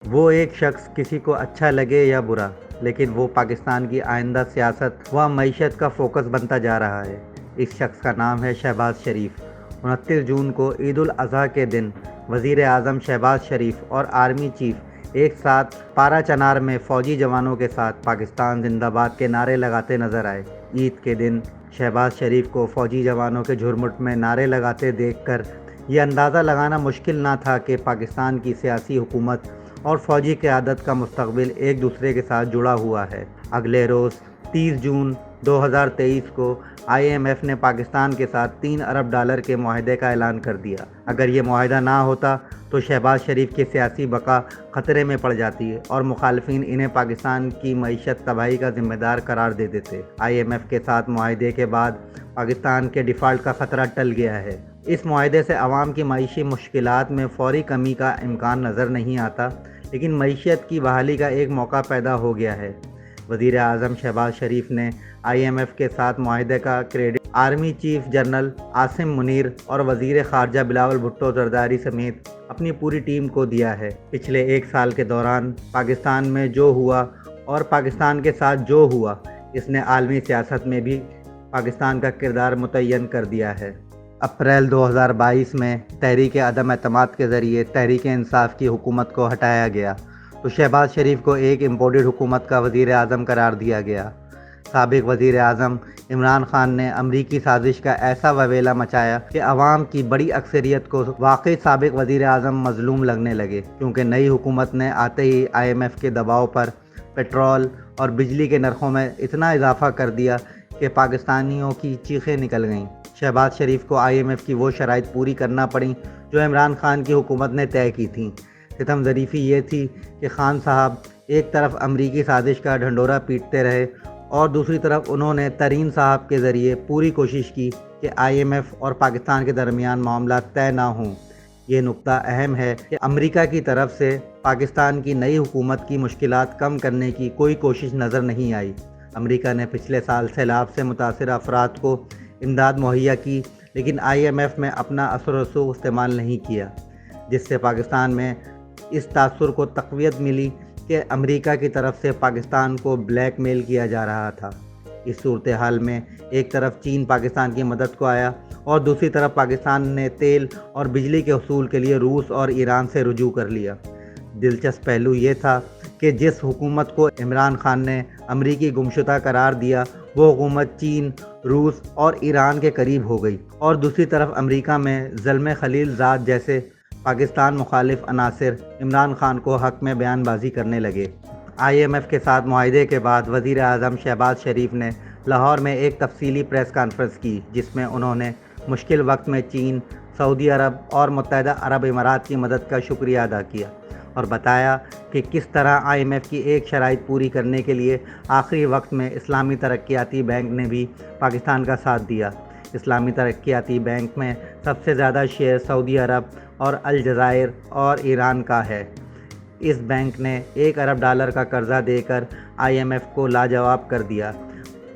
وہ ایک شخص کسی کو اچھا لگے یا برا، لیکن وہ پاکستان کی آئندہ سیاست و معیشت کا فوکس بنتا جا رہا ہے۔ اس شخص کا نام ہے شہباز شریف۔ 29 جون کو عید الاضحیٰ کے دن وزیر اعظم شہباز شریف اور آرمی چیف ایک ساتھ پارا چنار میں فوجی جوانوں کے ساتھ پاکستان زندہ باد کے نعرے لگاتے نظر آئے۔ عید کے دن شہباز شریف کو فوجی جوانوں کے جھرمٹ میں نعرے لگاتے دیکھ کر یہ اندازہ لگانا مشکل نہ تھا کہ پاکستان کی سیاسی حکومت اور فوجی قیادت کا مستقبل ایک دوسرے کے ساتھ جڑا ہوا ہے۔ اگلے روز 30 جون 2023 کو IMF نے پاکستان کے ساتھ $3 ارب کے معاہدے کا اعلان کر دیا۔ اگر یہ معاہدہ نہ ہوتا تو شہباز شریف کی سیاسی بقا خطرے میں پڑ جاتی اور مخالفین انہیں پاکستان کی معیشت تباہی کا ذمہ دار قرار دے دیتے۔ IMF کے ساتھ معاہدے کے بعد پاکستان کے ڈیفالٹ کا خطرہ ٹل گیا ہے۔ اس معاہدے سے عوام کی معاشی مشکلات میں فوری کمی کا امکان نظر نہیں آتا، لیکن معیشت کی بحالی کا ایک موقع پیدا ہو گیا ہے۔ وزیر اعظم شہباز شریف نے IMF کے ساتھ معاہدے کا credit army chief general Asim Munir اور وزیر خارجہ بلاول بھٹو زرداری سمیت اپنی پوری ٹیم کو دیا ہے۔ پچھلے ایک سال کے دوران پاکستان میں جو ہوا اور پاکستان کے ساتھ جو ہوا، اس نے عالمی سیاست میں بھی پاکستان کا کردار متعین کر دیا ہے۔ اپریل 2022 میں تحریک عدم اعتماد کے ذریعے تحریک انصاف کی حکومت کو ہٹایا گیا تو شہباز شریف کو ایک امپورٹڈ حکومت کا وزیر اعظم قرار دیا گیا۔ سابق وزیر اعظم عمران خان نے امریکی سازش کا ایسا وویلا مچایا کہ عوام کی بڑی اکثریت کو واقعی سابق وزیر اعظم مظلوم لگنے لگے، کیونکہ نئی حکومت نے آتے ہی IMF کے دباؤ پر پیٹرول اور بجلی کے نرخوں میں اتنا اضافہ کر دیا کہ پاکستانیوں کی چیخیں نکل گئیں۔ شہباز شریف کو IMF کی وہ شرائط پوری کرنا پڑیں جو عمران خان کی حکومت نے طے کی تھیں۔ ستم ظریفی یہ تھی کہ خان صاحب ایک طرف امریکی سازش کا ڈھنڈورا پیٹتے رہے اور دوسری طرف انہوں نے ترین صاحب کے ذریعے پوری کوشش کی کہ IMF اور پاکستان کے درمیان معاملات طے نہ ہوں۔ یہ نقطہ اہم ہے کہ امریکہ کی طرف سے پاکستان کی نئی حکومت کی مشکلات کم کرنے کی کوئی کوشش نظر نہیں آئی۔ امریکہ نے پچھلے سال سیلاب سے متاثرہ افراد کو امداد مہیا کی، لیکن IMF میں اپنا اثر و رسوخ استعمال نہیں کیا، جس سے پاکستان میں اس تاثر کو تقویت ملی کہ امریکہ کی طرف سے پاکستان کو بلیک میل کیا جا رہا تھا۔ اس صورتحال میں ایک طرف چین پاکستان کی مدد کو آیا اور دوسری طرف پاکستان نے تیل اور بجلی کے حصول کے لیے روس اور ایران سے رجوع کر لیا۔ دلچسپ پہلو یہ تھا کہ جس حکومت کو عمران خان نے امریکی گمشدہ قرار دیا، وہ حکومت چین، روس اور ایران کے قریب ہو گئی، اور دوسری طرف امریکہ میں زلمے خلیل زاد جیسے پاکستان مخالف عناصر عمران خان کو حق میں بیان بازی کرنے لگے۔ IMF کے ساتھ معاہدے کے بعد وزیر اعظم شہباز شریف نے لاہور میں ایک تفصیلی پریس کانفرنس کی، جس میں انہوں نے مشکل وقت میں چین، سعودی عرب اور متحدہ عرب امارات کی مدد کا شکریہ ادا کیا اور بتایا کہ کس طرح IMF کی ایک شرائط پوری کرنے کے لیے آخری وقت میں اسلامی ترقیاتی بینک نے بھی پاکستان کا ساتھ دیا۔ اسلامی ترقیاتی بینک میں سب سے زیادہ شیئر سعودی عرب اور الجزائر اور ایران کا ہے۔ اس بینک نے $1 ارب کا قرضہ دے کر IMF کو لاجواب کر دیا۔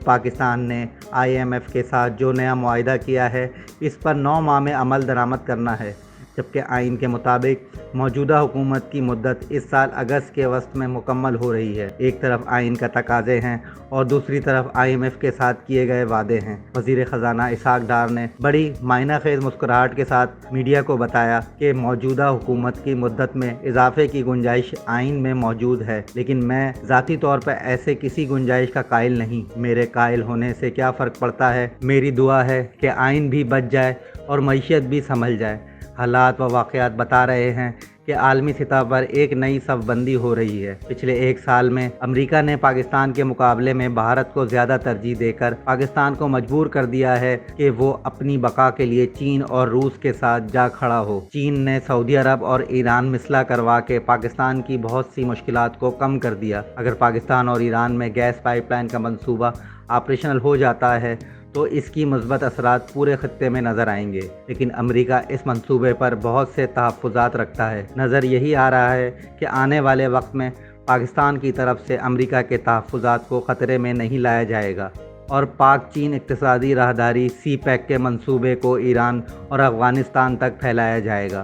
پاکستان نے IMF کے ساتھ جو نیا معاہدہ کیا ہے، اس پر 9 ماہ میں عمل درآمد کرنا ہے، جبکہ آئین کے مطابق موجودہ حکومت کی مدت اس سال اگست کے وسط میں مکمل ہو رہی ہے۔ ایک طرف آئین کا تقاضے ہیں اور دوسری طرف IMF کے ساتھ کیے گئے وعدے ہیں۔ وزیر خزانہ اسحاق ڈار نے بڑی معنی خیز مسکراہٹ کے ساتھ میڈیا کو بتایا کہ موجودہ حکومت کی مدت میں اضافے کی گنجائش آئین میں موجود ہے، لیکن میں ذاتی طور پر ایسے کسی گنجائش کا قائل نہیں۔ میرے قائل ہونے سے کیا فرق پڑتا ہے؟ میری دعا ہے کہ آئین بھی بچ جائے اور معیشت بھی سنبھل جائے۔ حالات و واقعات بتا رہے ہیں کہ عالمی سطح پر ایک نئی صف بندی ہو رہی ہے۔ پچھلے ایک سال میں امریکہ نے پاکستان کے مقابلے میں بھارت کو زیادہ ترجیح دے کر پاکستان کو مجبور کر دیا ہے کہ وہ اپنی بقا کے لیے چین اور روس کے ساتھ جا کھڑا ہو۔ چین نے سعودی عرب اور ایران مثلا کروا کے پاکستان کی بہت سی مشکلات کو کم کر دیا۔ اگر پاکستان اور ایران میں گیس پائپ لائن کا منصوبہ آپریشنل ہو جاتا ہے تو اس کی مثبت اثرات پورے خطے میں نظر آئیں گے، لیکن امریکہ اس منصوبے پر بہت سے تحفظات رکھتا ہے۔ نظر یہی آ رہا ہے کہ آنے والے وقت میں پاکستان کی طرف سے امریکہ کے تحفظات کو خطرے میں نہیں لایا جائے گا اور پاک چین اقتصادی راہداری CPEC کے منصوبے کو ایران اور افغانستان تک پھیلایا جائے گا۔